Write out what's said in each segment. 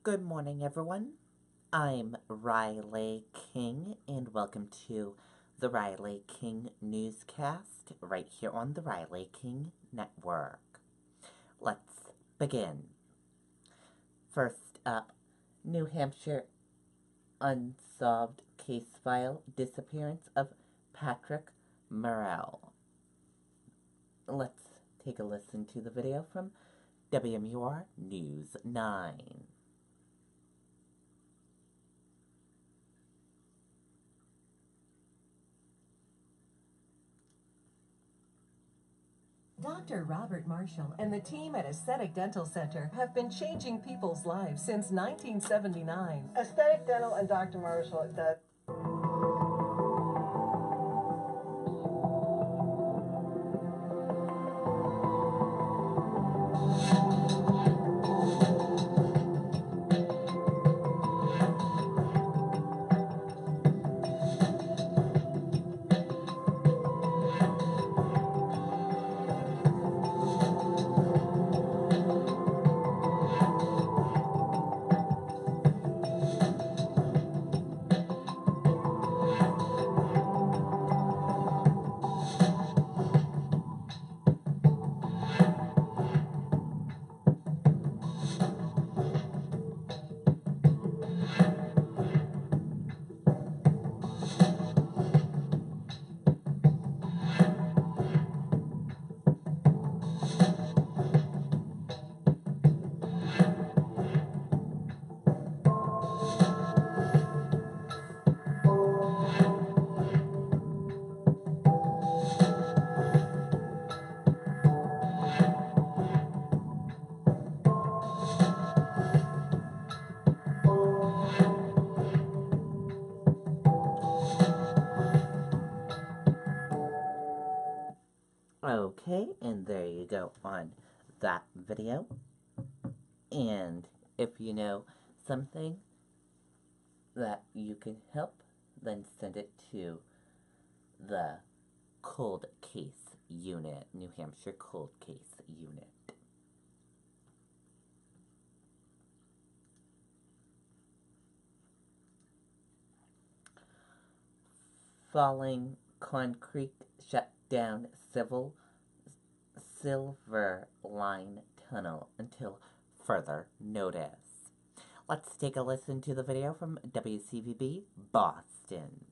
Good morning, everyone. I'm Riley King, and welcome to the Riley King Newscast right here on the Riley King Network. Let's begin. First up, New Hampshire unsolved case file disappearance of Patrick Murrell. Let's take a listen to the video from WMUR News 9. Dr. Robert Marshall and the team at Aesthetic Dental Center have been changing people's lives since 1979. Aesthetic Dental and Dr. Marshall does. Okay, and there you go on that video. And if you know something that you can help, then send it to the Cold Case Unit, New Hampshire Cold Case Unit. Falling concrete shut down Silver Line Tunnel until further notice. Let's take a listen to the video from WCVB Boston.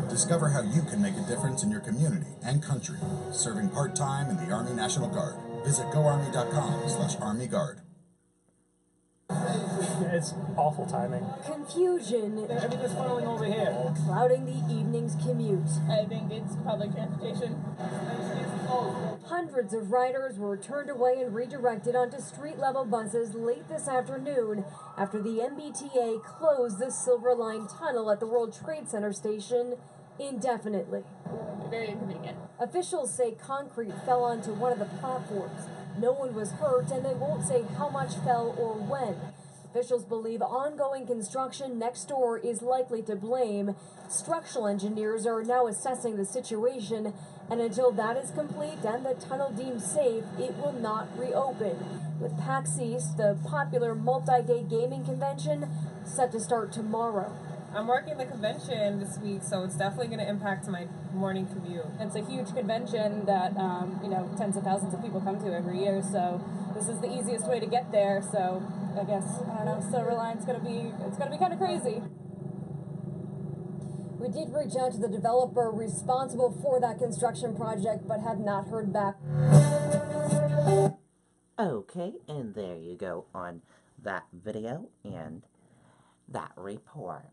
Discover how you can make a difference in your community and country, serving part-time in the Army National Guard. Visit goarmy.com/armyguard. It's awful timing. Confusion. Everything's funneling over here. Clouding the evening's commute. I think it's public transportation. Hundreds of riders were turned away and redirected onto street-level buses late this afternoon after the MBTA closed the Silver Line Tunnel at the World Trade Center station indefinitely. Very inconvenient. Officials say concrete fell onto one of the platforms. No one was hurt, and they won't say how much fell or when. Officials believe ongoing construction next door is likely to blame. Structural engineers are now assessing the situation, and until that is complete and the tunnel deemed safe, it will not reopen. With PAX East, the popular multi-day gaming convention, set to start tomorrow. I'm working the convention this week, so it's definitely going to impact my morning commute. It's a huge convention that, tens of thousands of people come to every year, so this is the easiest way to get there, so I guess, Silver Line's going to be kind of crazy. We did reach out to the developer responsible for that construction project, but have not heard back. Okay, and there you go on that video and that report.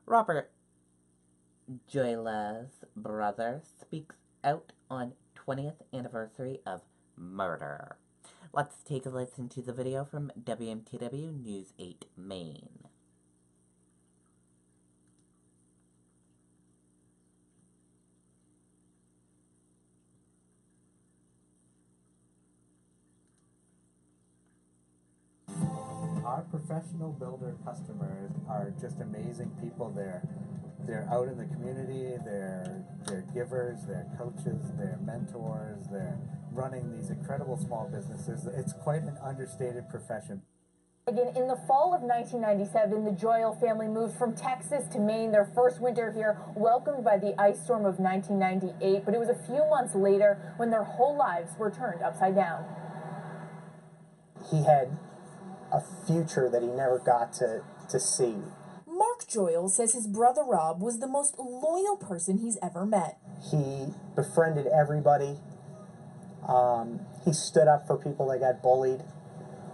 Robert Joyla's brother speaks out on 20th anniversary of murder. Let's take a listen to the video from WMTW News 8 Maine. professional builder customers are just amazing people. They're out in the community, they're givers, they're coaches, they're mentors, they're running these incredible small businesses. It's quite an understated profession. Again, in the fall of 1997, the Joyle family moved from Texas to Maine, their first winter here, welcomed by the ice storm of 1998. But it was a few months later when their whole lives were turned upside down. He had a future that he never got to see. Mark Joyle says his brother Rob was the most loyal person he's ever met. He befriended everybody. He stood up for people that got bullied.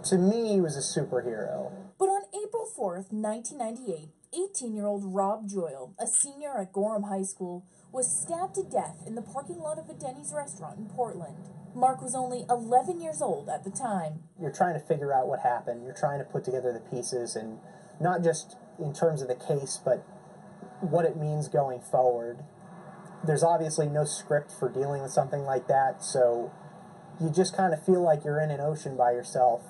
To me, he was a superhero. But on April 4th, 1998, 18-year-old Rob Joyle, a senior at Gorham High School, was stabbed to death in the parking lot of a Denny's restaurant in Portland. Mark was only 11 years old at the time. You're trying to figure out what happened. You're trying to put together the pieces, and not just in terms of the case, but what it means going forward. There's obviously no script for dealing with something like that, so you just kind of feel like you're in an ocean by yourself.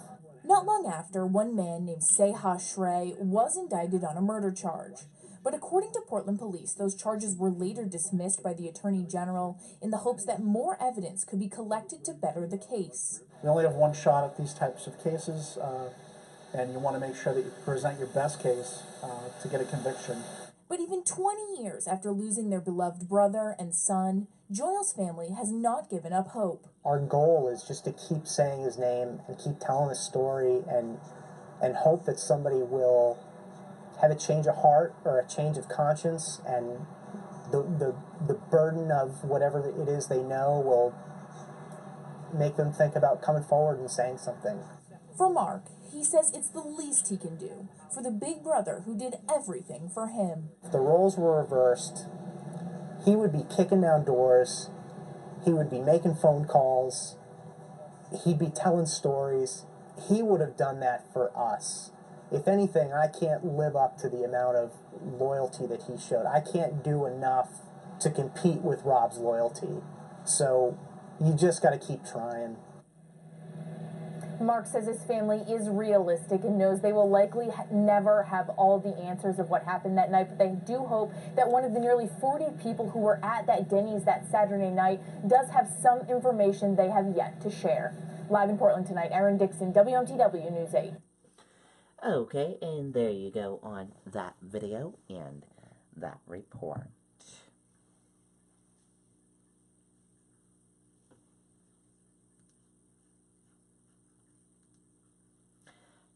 Not long after, one man named Seha Shrey was indicted on a murder charge. But according to Portland police, those charges were later dismissed by the Attorney General in the hopes that more evidence could be collected to better the case. You only have one shot at these types of cases, and you want to make sure that you present your best case to get a conviction. But even 20 years after losing their beloved brother and son, Joyle's family has not given up hope. Our goal is just to keep saying his name and keep telling his story and hope that somebody will have a change of heart or a change of conscience, and the burden of whatever it is they know will make them think about coming forward and saying something. For Mark, he says it's the least he can do for the big brother who did everything for him. If the roles were reversed, he would be kicking down doors, he would be making phone calls, he'd be telling stories. He would have done that for us. If anything, I can't live up to the amount of loyalty that he showed. I can't do enough to compete with Rob's loyalty. So you just got to keep trying. Mark says his family is realistic and knows they will likely never have all the answers of what happened that night, but they do hope that one of the nearly 40 people who were at that Denny's that Saturday night does have some information they have yet to share. Live in Portland tonight, Erin Dixon, WMTW News 8. Okay, and there you go on that video and that report.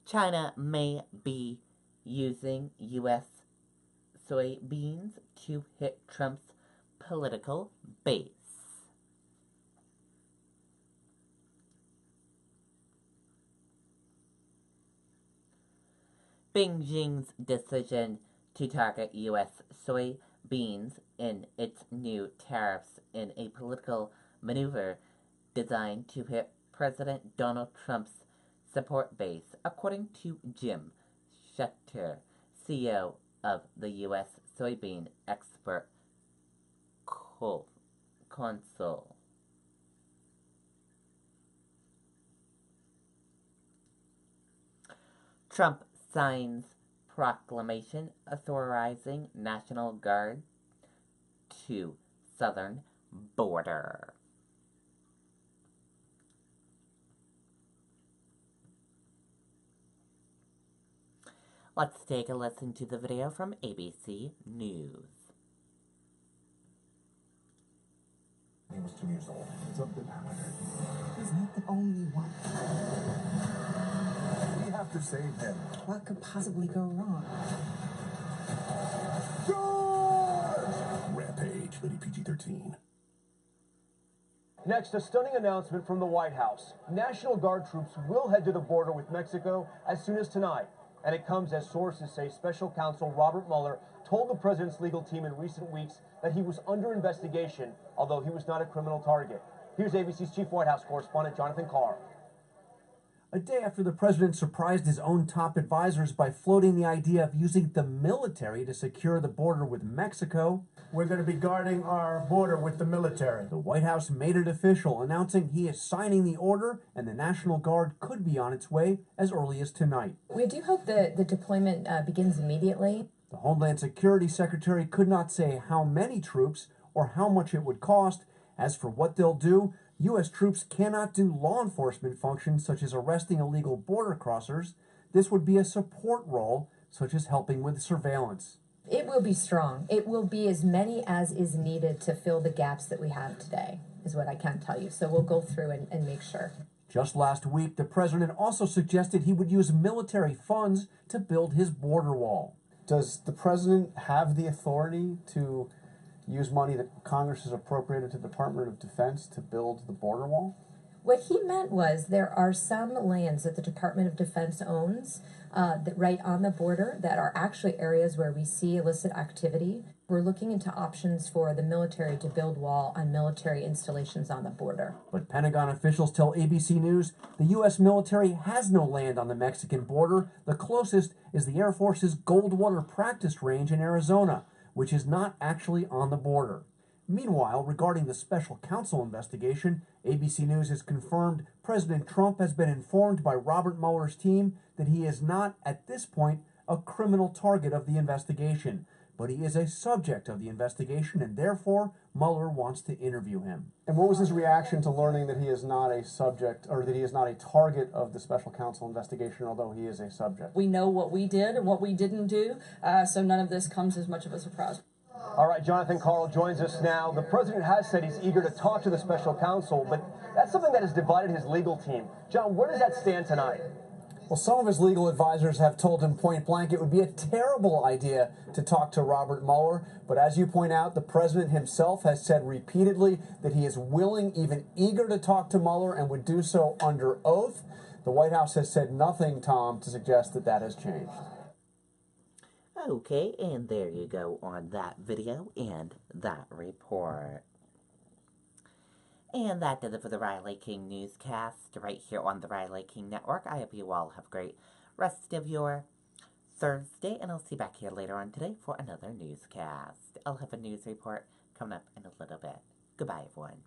China may be using U.S. soybeans to hit Trump's political base. Beijing's decision to target U.S. soybeans in its new tariffs in a political maneuver designed to hit President Donald Trump's support base, according to Jim Schechter, CEO of the U.S. Soybean Expert Council. Trump signs proclamation authorizing National Guard to southern border. Let's take a listen to the video from ABC News. He was 2 years old. Something happened. He's not the only one. We have to save him. What could possibly go wrong? George! Rampage, rated PG-13. Next, a stunning announcement from the White House. National Guard troops will head to the border with Mexico as soon as tonight. And it comes as sources say Special Counsel Robert Mueller told the president's legal team in recent weeks that he was under investigation, although he was not a criminal target. Here's ABC's Chief White House Correspondent Jonathan Carr. a day after the president surprised his own top advisors by floating the idea of using the military to secure the border with Mexico. We're going to be guarding our border with the military. The White House made it official, announcing he is signing the order and the National Guard could be on its way as early as tonight. We do hope that the deployment begins immediately. The Homeland Security Secretary could not say how many troops or how much it would cost. As for what they'll do, U.S. troops cannot do law enforcement functions such as arresting illegal border crossers. This would be a support role, such as helping with surveillance. It will be strong. It will be as many as is needed to fill the gaps that we have today, is what I can tell you. So we'll go through and make sure. Just last week, the president also suggested he would use military funds to build his border wall. Does the president have the authority to use money that Congress has appropriated to the Department of Defense to build the border wall? What he meant was there are some lands that the Department of Defense owns that right on the border that are actually areas where we see illicit activity. We're looking into options for the military to build wall on military installations on the border. But Pentagon officials tell ABC News the U.S. military has no land on the Mexican border. The closest is the Air Force's Goldwater practice range in Arizona, which is not actually on the border. Meanwhile, regarding the special counsel investigation, ABC News has confirmed President Trump has been informed by Robert Mueller's team that he is not, at this point, a criminal target of the investigation, but he is a subject of the investigation, and therefore Mueller wants to interview him. And what was his reaction to learning that he is not a subject, or that he is not a target of the special counsel investigation, although he is a subject? We know what we did and what we didn't do, so none of this comes as much of a surprise. All right, Jonathan Karl joins us now. The president has said he's eager to talk to the special counsel, but that's something that has divided his legal team. John, where does that stand tonight? Well, some of his legal advisors have told him point blank it would be a terrible idea to talk to Robert Mueller. But as you point out, the president himself has said repeatedly that he is willing, even eager to talk to Mueller and would do so under oath. The White House has said nothing, Tom, to suggest that that has changed. Okay, and there you go on that video and that report. And that did it for the Riley King Newscast right here on the Riley King Network. I hope you all have a great rest of your Thursday, and I'll see you back here later on today for another newscast. I'll have a news report coming up in a little bit. Goodbye, everyone.